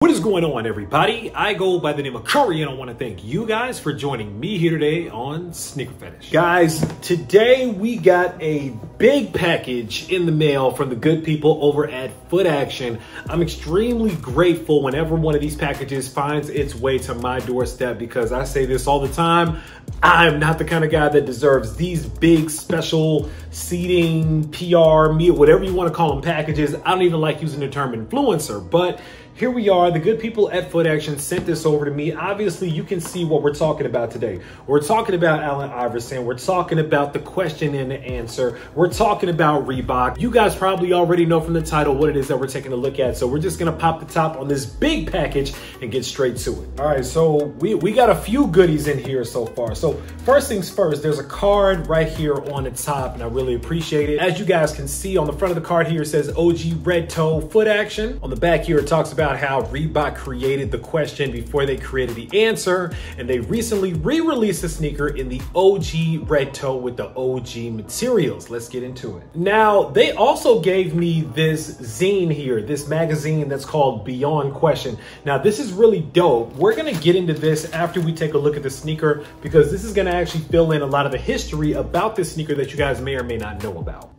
What is going on, everybody? I go by the name of Curry, and I want to thank you guys for joining me here today on SneakerPhetish. Guys, today we got a big package in the mail from the good people over at Footaction. I'm extremely grateful whenever one of these packages finds its way to my doorstep, because I say this all the time, I'm not the kind of guy that deserves these big special seating, PR, meal, whatever you want to call them packages. I don't even like using the term influencer, but here we are. The good people at Footaction sent this over to me. Obviously, you can see what we're talking about today. We're talking about Allen Iverson. We're talking about the question and the answer. We're talking about Reebok. You guys probably already know from the title what it is that we're taking a look at. So we're just going to pop the top on this big package and get straight to it. All right, so we got a few goodies in here so far. So first things first, there's a card right here on the top, and I really appreciate it. As you guys can see on the front of the card here, it says OG Red Toe Footaction. On the back here, it talks about how Reebok created the question before they created the answer, and they recently re-released the sneaker in the OG red toe with the OG materials. Let's get into it. Now, they also gave me this zine here, this magazine that's called Beyond Question. Now, this is really dope. We're gonna get into this after we take a look at the sneaker, because this is gonna actually fill in a lot of the history about this sneaker that you guys may or may not know about.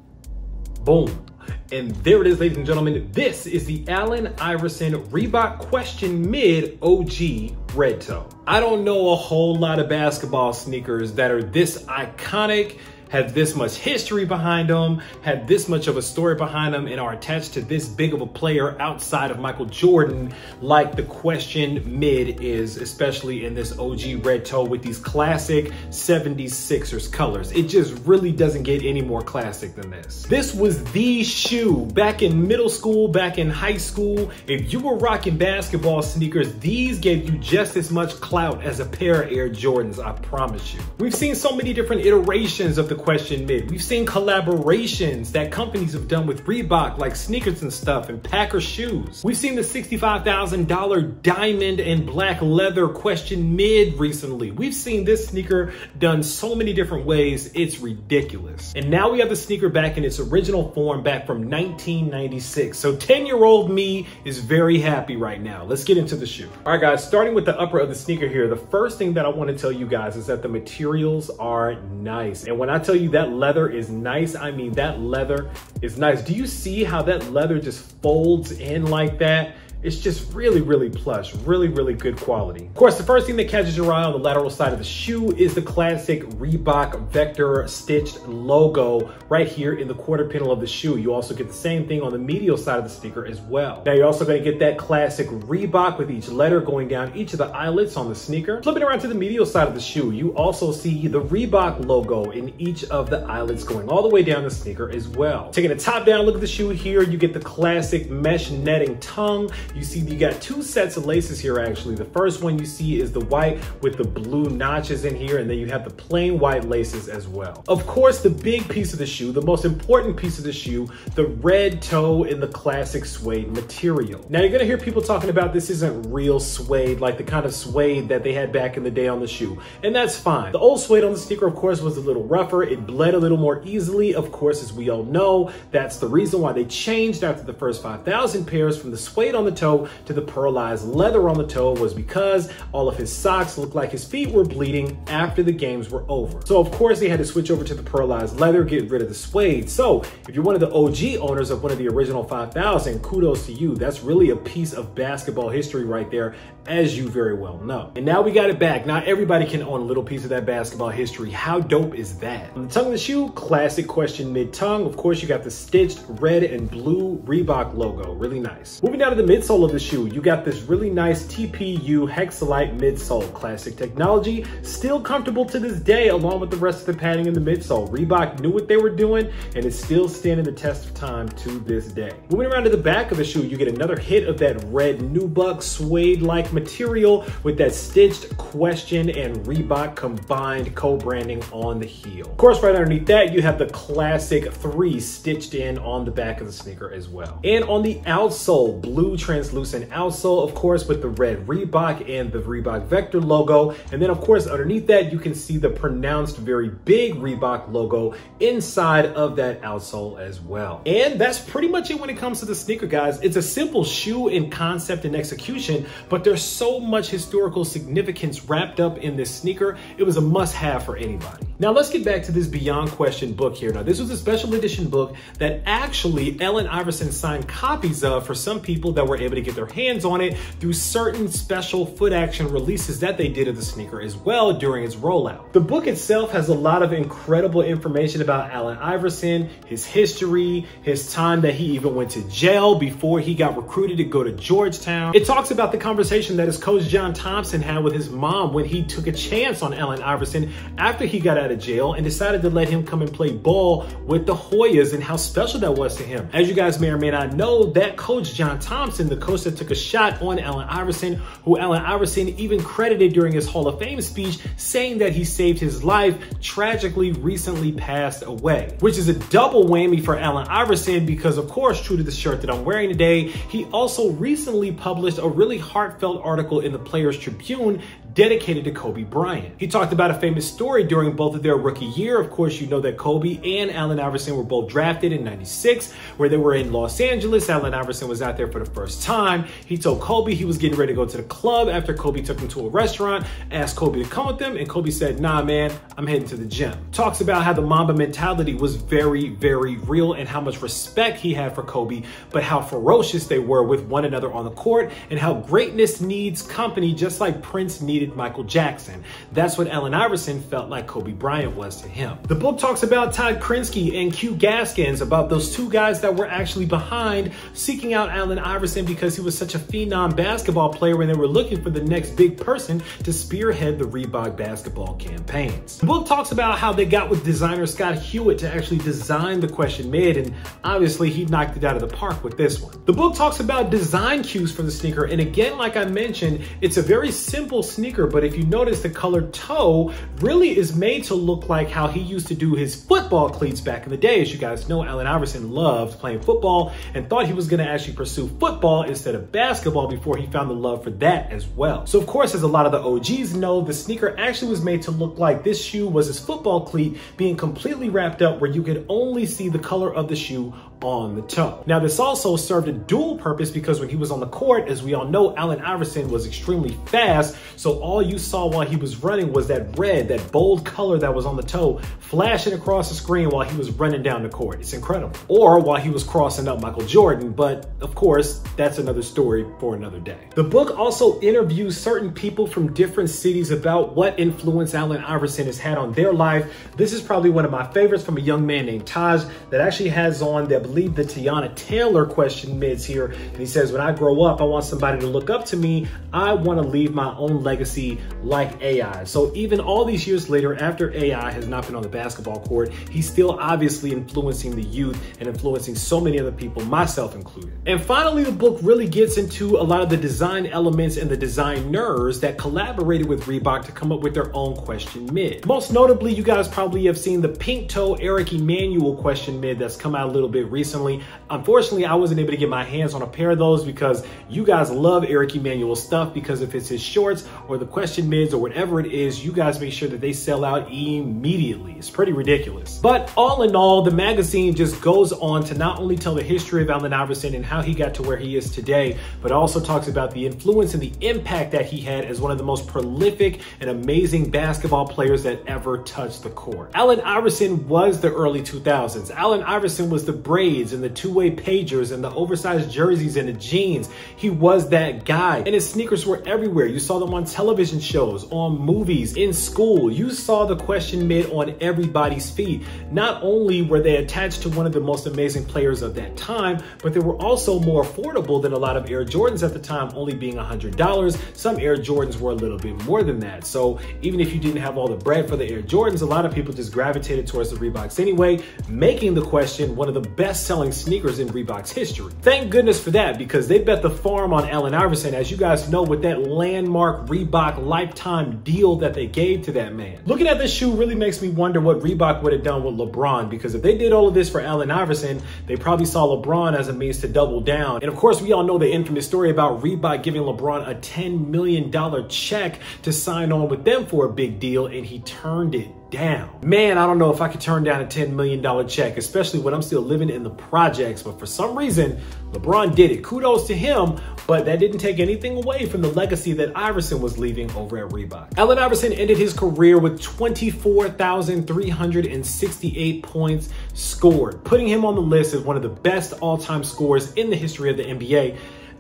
Boom. And there it is, ladies and gentlemen. This is the Allen Iverson Reebok Question Mid OG Red Toe. I don't know a whole lot of basketball sneakers that are this iconic, have this much history behind them, have this much of a story behind them, and are attached to this big of a player outside of Michael Jordan, like the Question Mid is, especially in this OG red toe with these classic 70s Sixers colors. It just really doesn't get any more classic than this. This was the shoe back in middle school, back in high school. If you were rocking basketball sneakers, these gave you just as much clout as a pair of Air Jordans, I promise you. We've seen so many different iterations of the Question Mid. We've seen collaborations that companies have done with Reebok, like sneakers and stuff, and Packer shoes. We've seen the $65,000 diamond and black leather Question Mid recently. We've seen this sneaker done so many different ways, it's ridiculous. And now we have the sneaker back in its original form, back from 1996. So 10-year-old me is very happy right now. Let's get into the shoe. All right, guys, starting with the upper of the sneaker here, the first thing that I want to tell you guys is that the materials are nice. And when I tell you that leather is nice, I mean that leather is nice. Do you see how that leather just folds in like that? It's just really, really plush, really, really good quality. Of course, the first thing that catches your eye on the lateral side of the shoe is the classic Reebok vector stitched logo right here in the quarter panel of the shoe. You also get the same thing on the medial side of the sneaker as well. Now, you're also gonna get that classic Reebok with each letter going down each of the eyelets on the sneaker. Flipping around to the medial side of the shoe, you also see the Reebok logo in each of the eyelets going all the way down the sneaker as well. Taking a top-down look at the shoe here, you get the classic mesh netting tongue. You see you got two sets of laces here actually. The first one you see is the white with the blue notches in here, and then you have the plain white laces as well. Of course, the big piece of the shoe, the most important piece of the shoe, the red toe in the classic suede material. Now you're gonna hear people talking about this isn't real suede, like the kind of suede that they had back in the day on the shoe, and that's fine. The old suede on the sneaker, of course, was a little rougher. It bled a little more easily. Of course, as we all know, that's the reason why they changed after the first 5,000 pairs from the suede on the toe to the pearlized leather on the toe, was because all of his socks looked like his feet were bleeding after the games were over. So of course they had to switch over to the pearlized leather, get rid of the suede. So if you're one of the OG owners of one of the original 5,000, kudos to you. That's really a piece of basketball history right there, as you very well know. And now we got it back. Not everybody can own a little piece of that basketball history. How dope is that? On the tongue of the shoe, classic Question Mid tongue. Of course, you got the stitched red and blue Reebok logo. Really nice. Moving down to the midsole of the shoe, you got this really nice TPU Hexalite midsole. Classic technology, still comfortable to this day, along with the rest of the padding in the midsole. Reebok knew what they were doing, and it's still standing the test of time to this day. Moving around to the back of the shoe, you get another hit of that red Nubuck suede-like material with that stitched Question and Reebok combined co-branding on the heel. Of course, right underneath that, you have the classic 3 stitched in on the back of the sneaker as well. And on the outsole, blue translucent outsole, of course, with the red Reebok and the Reebok Vector logo. And then, of course, underneath that, you can see the pronounced, very big Reebok logo inside of that outsole as well. And that's pretty much it when it comes to the sneaker, guys. It's a simple shoe in concept and execution, but there's so much historical significance wrapped up in this sneaker. It was a must-have for anybody. Now, let's get back to this Beyond Question book here. Now, this was a special edition book that actually Allen Iverson signed copies of for some people that were able to get their hands on it through certain special Footaction releases that they did of the sneaker as well during its rollout. The book itself has a lot of incredible information about Allen Iverson, his history, his time that he even went to jail before he got recruited to go to Georgetown. It talks about the conversation that his coach John Thompson had with his mom when he took a chance on Allen Iverson after he got out of jail and decided to let him come and play ball with the Hoyas and how special that was to him. As you guys may or may not know, that coach John Thompson, the coach that took a shot on Allen Iverson, who Allen Iverson even credited during his Hall of Fame speech, saying that he saved his life, tragically recently passed away, which is a double whammy for Allen Iverson because, of course, true to the shirt that I'm wearing today, he also recently published a really heartfelt article in the Players Tribune dedicated to Kobe Bryant. He talked about a famous story during both of their rookie year. Of course, you know that Kobe and Allen Iverson were both drafted in '96, where they were in Los Angeles. Allen Iverson was out there for the first time. He told Kobe he was getting ready to go to the club after Kobe took him to a restaurant, asked Kobe to come with him, and Kobe said, "Nah, man, I'm heading to the gym." Talks about how the Mamba mentality was very, very real and how much respect he had for Kobe, but how ferocious they were with one another on the court and how greatness needs company, just like Prince needed Michael Jackson. That's what Allen Iverson felt like Kobe Bryant was to him. The book talks about Todd Krinsky and Q Gaskins, about those two guys that were actually behind seeking out Allen Iverson because he was such a phenom basketball player when they were looking for the next big person to spearhead the Reebok basketball campaigns. The book talks about how they got with designer Scott Hewitt to actually design the Question Mid, and obviously he knocked it out of the park with this one. The book talks about design cues for the sneaker, and again, like I mentioned, it's a very simple sneaker, but if you notice, the colored toe really is made to look like how he used to do his football cleats back in the day. As you guys know, Allen Iverson loved playing football and thought he was going to actually pursue football instead of basketball before he found the love for that as well. So of course, as a lot of the OGs know, the sneaker actually was made to look like this shoe was his football cleat being completely wrapped up where you could only see the color of the shoe on the toe. Now, this also served a dual purpose because when he was on the court, as we all know, Allen Iverson was extremely fast. So all you saw while he was running was that red, that bold color that was on the toe flashing across the screen while he was running down the court. It's incredible. Or while he was crossing up Michael Jordan, but of course, that's another story for another day. The book also interviews certain people from different cities about what influence Allen Iverson has had on their life. This is probably one of my favorites from a young man named Taj that actually has on the, I believe, the Tiana Taylor Question Mids here. And he says, when I grow up, I want somebody to look up to me. I want to leave my own legacy like AI. So even all these years later, after AI has not been on the basketball court, he's still obviously influencing the youth and influencing so many other people, myself included. And finally, the book really gets into a lot of the design elements and the designers that collaborated with Reebok to come up with their own Question Mid. Most notably, you guys probably have seen the pink toe Eric Emanuel Question Mid that's come out a little bit recently. Unfortunately, I wasn't able to get my hands on a pair of those because you guys love Eric Emanuel stuff, because if it's his shorts or the Question Mids or whatever it is, you guys make sure that they sell out immediately. It's pretty ridiculous. But all in all, the magazine just goes on to not only tell the history of Allen Iverson and how he got to where he is today, but also talks about the influence and the impact that he had as one of the most prolific and amazing basketball players that ever touched the court. Allen Iverson was the early 2000s. Allen Iverson was the braids and the two-way pagers and the oversized jerseys and the jeans. He was that guy. And his sneakers were everywhere. You saw them on television shows, on movies, in school. You saw the Question Mid on everybody's feet. Not only were they attached to one of the most amazing players of that time, but they were also more affordable than a lot of Air Jordans at the time, only being $100. Some Air Jordans were a little bit more than that. So even if you didn't have all the bread for the Air Jordans, a lot of people just gravitated towards the Reeboks anyway, making the Question one of the best best-selling sneakers in Reebok's history. Thank goodness for that, because they bet the farm on Allen Iverson, as you guys know, with that landmark Reebok lifetime deal that they gave to that man. Looking at this shoe really makes me wonder what Reebok would have done with LeBron, because if they did all of this for Allen Iverson, they probably saw LeBron as a means to double down. And of course, we all know the infamous story about Reebok giving LeBron a $10 million check to sign on with them for a big deal, and he turned it down. Man, I don't know if I could turn down a $10 million check, especially when I'm still living in the projects, but for some reason, LeBron did it. Kudos to him, but that didn't take anything away from the legacy that Iverson was leaving over at Reebok. Allen Iverson ended his career with 24,368 points scored, putting him on the list as one of the best all-time scorers in the history of the NBA.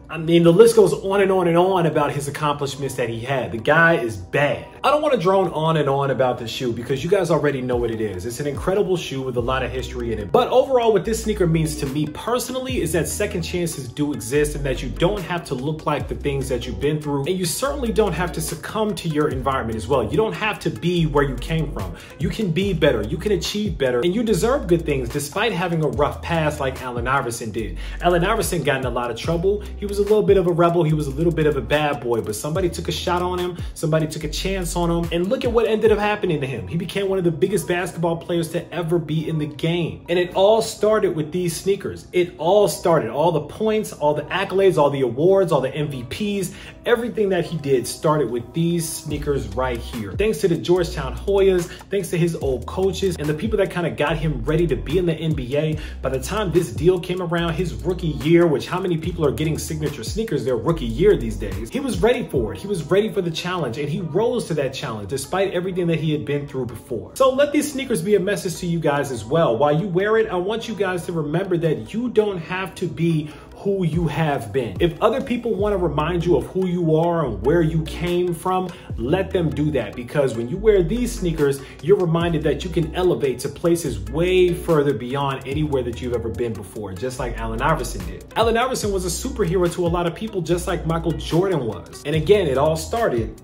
I mean, the list goes on and on and on about his accomplishments that he had. The guy is bad. I don't want to drone on and on about this shoe because you guys already know what it is. It's an incredible shoe with a lot of history in it. But overall, what this sneaker means to me personally is that second chances do exist, and that you don't have to look like the things that you've been through. And you certainly don't have to succumb to your environment as well. You don't have to be where you came from. You can be better. You can achieve better. And you deserve good things despite having a rough past like Allen Iverson did. Allen Iverson got in a lot of trouble. He was a little bit of a rebel. He was a little bit of a bad boy, but somebody took a shot on him. Somebody took a chance on him. And look at what ended up happening to him. He became one of the biggest basketball players to ever be in the game. And it all started with these sneakers. It all started. All the points, all the accolades, all the awards, all the MVPs, everything that he did started with these sneakers right here. Thanks to the Georgetown Hoyas, thanks to his old coaches, and the people that kind of got him ready to be in the NBA. By the time this deal came around, his rookie year, which how many people are getting signature sneakers their rookie year these days, he was ready for it. He was ready for the challenge, and he rose to that challenge despite everything that he had been through before. So let these sneakers be a message to you guys as well. While you wear it, I want you guys to remember that you don't have to be who you have been. If other people want to remind you of who you are and where you came from, let them do that, because when you wear these sneakers, you're reminded that you can elevate to places way further beyond anywhere that you've ever been before, just like Allen Iverson did. Allen Iverson was a superhero to a lot of people, just like Michael Jordan was. And again, it all started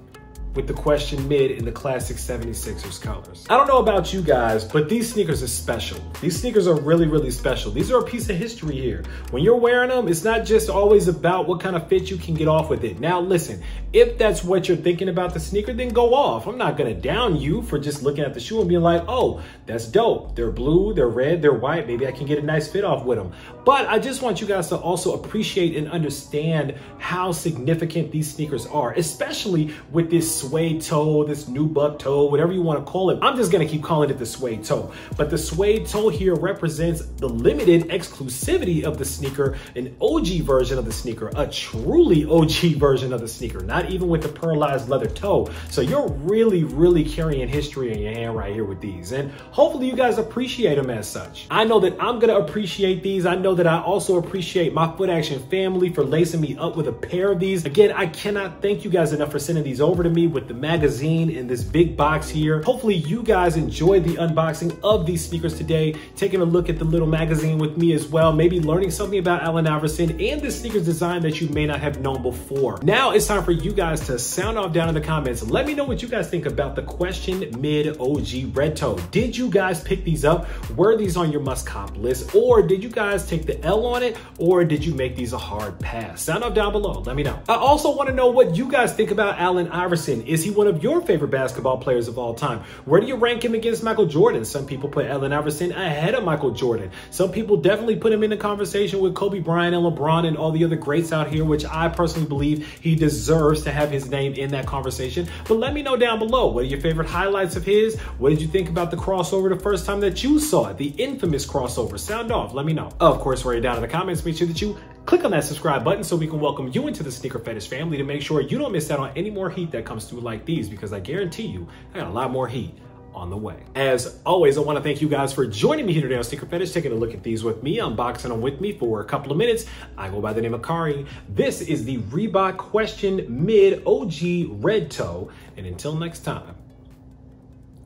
with the Question Mid in the classic 76ers colors. I don't know about you guys, but these sneakers are special. These sneakers are really, really special. These are a piece of history here. When you're wearing them, it's not just always about what kind of fit you can get off with it. Now listen, if that's what you're thinking about the sneaker, then go off. I'm not gonna down you for just looking at the shoe and being like, oh, that's dope. They're blue, they're red, they're white. Maybe I can get a nice fit off with them. But I just want you guys to also appreciate and understand how significant these sneakers are, especially with this suede toe, this Nubuck toe, whatever you want to call it. I'm just going to keep calling it the suede toe. But the suede toe here represents the limited exclusivity of the sneaker, an OG version of the sneaker, a truly OG version of the sneaker, not even with the pearlized leather toe. So you're really, really carrying history in your hand right here with these. And hopefully you guys appreciate them as such. I know that I'm going to appreciate these. I know that I also appreciate my Footaction family for lacing me up with a pair of these. Again, I cannot thank you guys enough for sending these over to me with the magazine in this big box here. Hopefully you guys enjoyed the unboxing of these sneakers today, taking a look at the little magazine with me as well, maybe learning something about Allen Iverson and the sneakers design that you may not have known before. Now it's time for you guys to sound off down in the comments. Let me know what you guys think about the Question Mid OG Red Toe. Did you guys pick these up? Were these on your must cop list, or did you guys take the L on it, or did you make these a hard pass? Sound off down below. Let me know. I also want to know what you guys think about Allen Iverson. Is he one of your favorite basketball players of all time? Where do you rank him against Michael Jordan? Some people put Allen Iverson ahead of Michael Jordan. Some people definitely put him in the conversation with Kobe Bryant and LeBron and all the other greats out here, which I personally believe he deserves to have his name in that conversation. But let me know down below, what are your favorite highlights of his? What did you think about the crossover the first time that you saw it? The infamous crossover. Sound off, let me know. Of course, write it down in the comments. Make sure that you click on that subscribe button so we can welcome you into the SneakerPhetish family to make sure you don't miss out on any more heat that comes through like these, because I guarantee you, I got a lot more heat on the way. As always, I want to thank you guys for joining me here today on SneakerPhetish, taking a look at these with me, unboxing them with me for a couple of minutes. I go by the name of Kari. This is the Reebok Question Mid OG Red Toe. And until next time,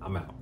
I'm out.